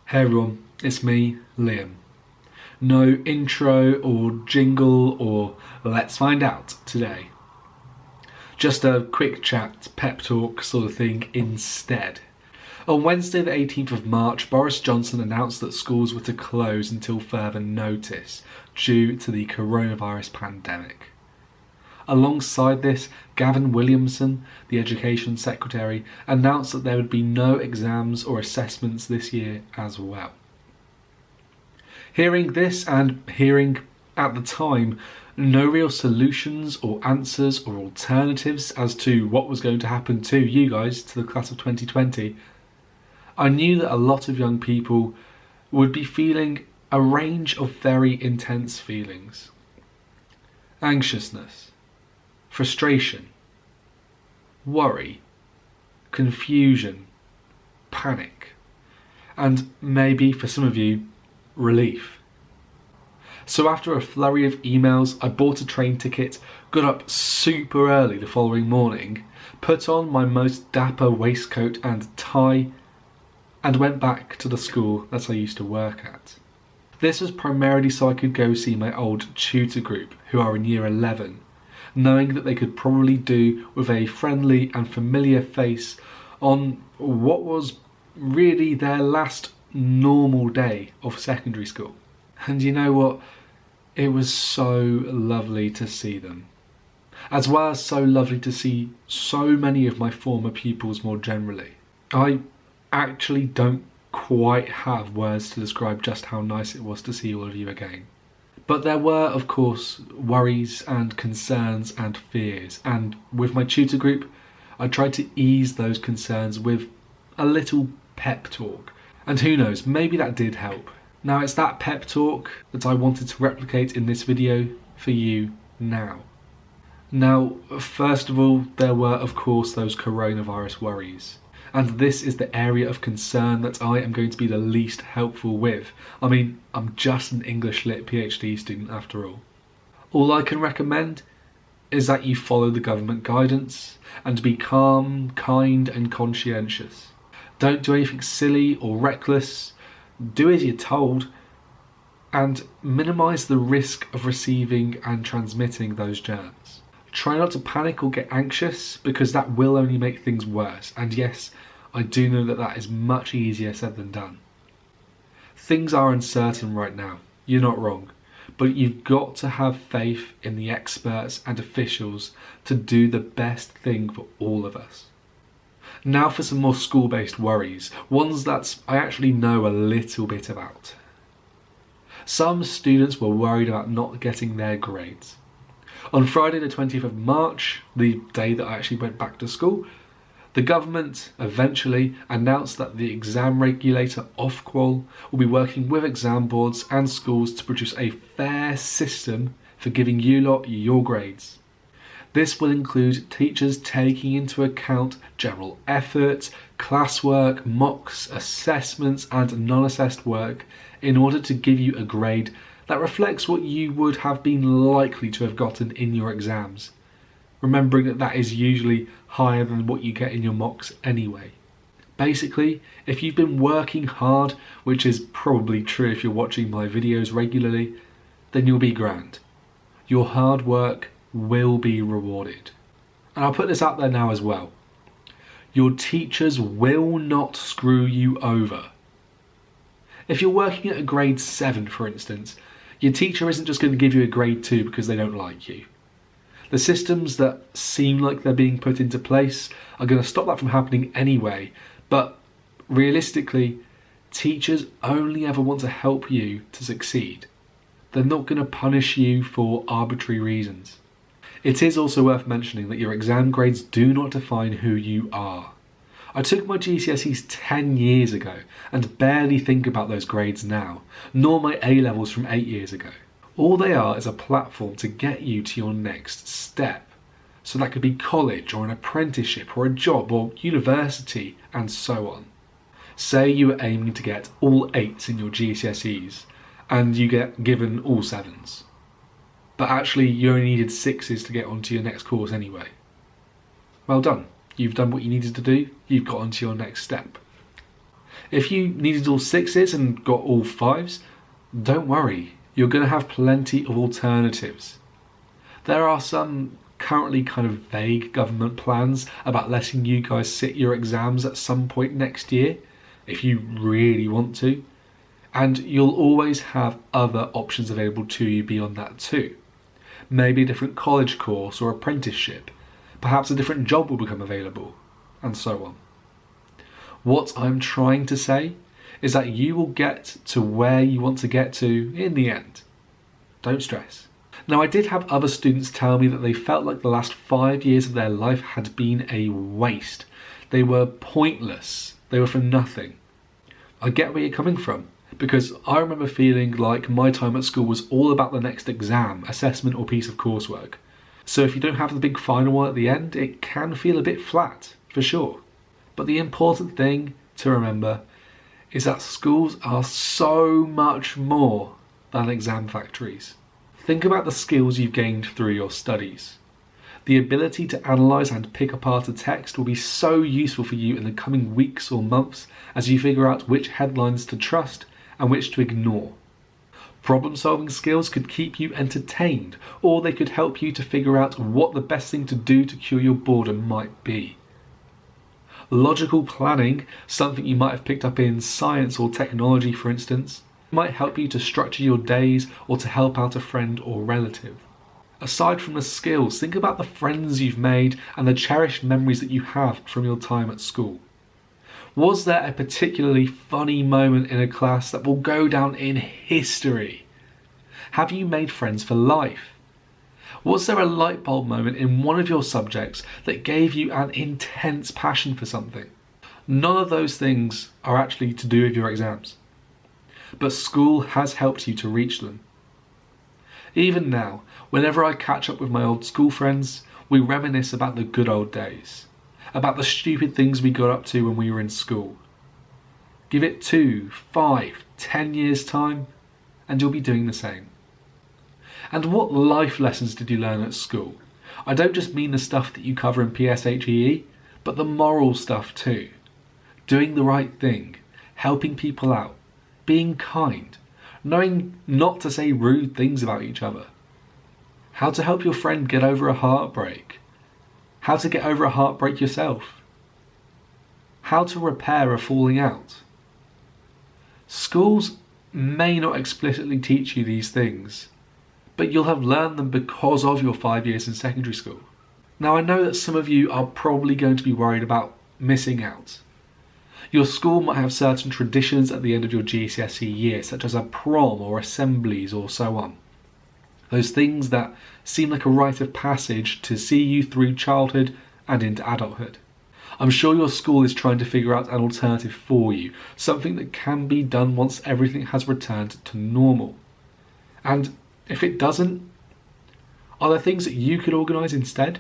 Hey everyone, it's me, Liam. No intro or jingle or let's find out today. Just a quick chat, pep talk sort of thing instead. On Wednesday the 18th of March, Boris Johnson announced that schools were to close until further notice due to the coronavirus pandemic. Alongside this, Gavin Williamson, the Education Secretary, announced that there would be no exams or assessments this year as well. Hearing this and hearing, at the time, no real solutions or answers or alternatives as to what was going to happen to you guys, to the class of 2020, I knew that a lot of young people would be feeling a range of very intense feelings. Anxiousness, frustration, worry, confusion, panic, and maybe for some of you, relief. So after a flurry of emails, I bought a train ticket, got up super early the following morning, put on my most dapper waistcoat and tie, and went back to the school that I used to work at. This was primarily so I could go see my old tutor group, who are in year 11, knowing that they could probably do with a friendly and familiar face on what was really their last normal day of secondary school. And you know what? It was so lovely to see them. As well as so lovely to see so many of my former pupils more generally. I actually don't quite have words to describe just how nice it was to see all of you again. But there were, of course, worries and concerns and fears, and with my tutor group, I tried to ease those concerns with a little pep talk. And who knows, maybe that did help. Now it's that pep talk that I wanted to replicate in this video for you now. Now, first of all, there were, of course, those coronavirus worries. And this is the area of concern that I am going to be the least helpful with. I mean, I'm just an English Lit PhD student after all. All I can recommend is that you follow the government guidance and be calm, kind and conscientious. Don't do anything silly or reckless, do as you're told, and minimise the risk of receiving and transmitting those germs. Try not to panic or get anxious, because that will only make things worse. And yes, I do know that that is much easier said than done. Things are uncertain right now, you're not wrong, but you've got to have faith in the experts and officials to do the best thing for all of us. Now for some more school-based worries, ones that I actually know a little bit about. Some students were worried about not getting their grades. On Friday the 20th of March, the day that I actually went back to school, the government eventually announced that the exam regulator Ofqual will be working with exam boards and schools to produce a fair system for giving you lot your grades. This will include teachers taking into account general effort, classwork, mocks, assessments and non-assessed work in order to give you a grade that reflects what you would have been likely to have gotten in your exams, remembering that that is usually higher than what you get in your mocks anyway. Basically, if you've been working hard, which is probably true if you're watching my videos regularly, then you'll be grand. Your hard work will be rewarded. And I'll put this out there now as well. Your teachers will not screw you over. If you're working at a grade 7, for instance, your teacher isn't just going to give you a grade 2 because they don't like you. The systems that seem like they're being put into place are going to stop that from happening anyway, but realistically, teachers only ever want to help you to succeed. They're not going to punish you for arbitrary reasons. It is also worth mentioning that your exam grades do not define who you are. I took my GCSEs 10 years ago and barely think about those grades now, nor my A-levels from 8 years ago. All they are is a platform to get you to your next step. So that could be college or an apprenticeship or a job or university and so on. Say you were aiming to get all 8s in your GCSEs and you get given all 7s. But actually you only needed 6s to get onto your next course anyway. Well done. You've done what you needed to do, you've got onto your next step. If you needed all 6s and got all 5s, don't worry, you're going to have plenty of alternatives. There are some currently kind of vague government plans about letting you guys sit your exams at some point next year, if you really want to, and you'll always have other options available to you beyond that too. Maybe a different college course or apprenticeship, perhaps a different job will become available, and so on. What I'm trying to say is that you will get to where you want to get to in the end. Don't stress. Now, I did have other students tell me that they felt like the last 5 years of their life had been a waste. They were pointless. They were for nothing. I get where you're coming from, because I remember feeling like my time at school was all about the next exam, assessment or piece of coursework. So if you don't have the big final one at the end, it can feel a bit flat, for sure. But the important thing to remember is that schools are so much more than exam factories. Think about the skills you've gained through your studies. The ability to analyse and pick apart a text will be so useful for you in the coming weeks or months as you figure out which headlines to trust and which to ignore. Problem-solving skills could keep you entertained, or they could help you to figure out what the best thing to do to cure your boredom might be. Logical planning, something you might have picked up in science or technology for instance, might help you to structure your days or to help out a friend or relative. Aside from the skills, think about the friends you've made and the cherished memories that you have from your time at school. Was there a particularly funny moment in a class that will go down in history? Have you made friends for life? Was there a light bulb moment in one of your subjects that gave you an intense passion for something? None of those things are actually to do with your exams, but school has helped you to reach them. Even now, whenever I catch up with my old school friends, we reminisce about the good old days, about the stupid things we got up to when we were in school. Give it 2, 5, 10 years time, and you'll be doing the same. And what life lessons did you learn at school? I don't just mean the stuff that you cover in PSHEE, but the moral stuff too. Doing the right thing, helping people out, being kind, knowing not to say rude things about each other. How to help your friend get over a heartbreak. How to get over a heartbreak yourself. How to repair a falling out. Schools may not explicitly teach you these things, but you'll have learned them because of your 5 years in secondary school. Now, I know that some of you are probably going to be worried about missing out. Your school might have certain traditions at the end of your GCSE year, such as a prom or assemblies or so on. Those things that seem like a rite of passage to see you through childhood and into adulthood. I'm sure your school is trying to figure out an alternative for you, something that can be done once everything has returned to normal. And if it doesn't, are there things that you could organise instead?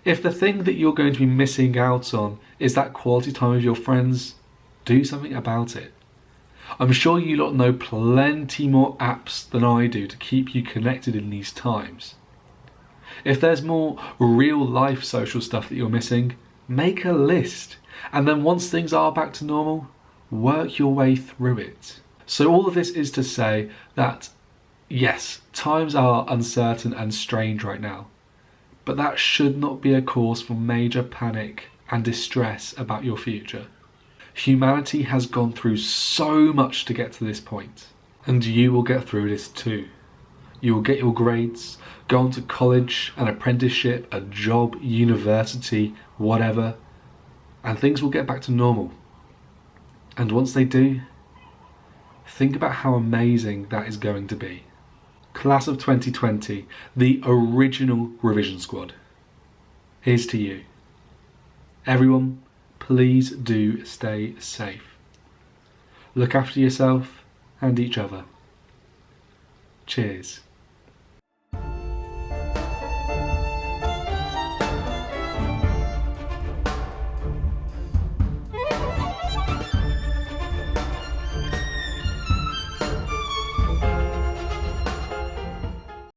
If the thing that you're going to be missing out on is that quality time with your friends, do something about it. I'm sure you lot know plenty more apps than I do to keep you connected in these times. If there's more real life social stuff that you're missing, make a list. And then once things are back to normal, work your way through it. So all of this is to say that yes, times are uncertain and strange right now, but that should not be a cause for major panic and distress about your future. Humanity has gone through so much to get to this point, and you will get through this too. You will get your grades, go on to college, an apprenticeship, a job, university, whatever, and things will get back to normal. And once they do, think about how amazing that is going to be. Class of 2020, the original revision squad. Here's to you. Everyone, please do stay safe. Look after yourself and each other. Cheers.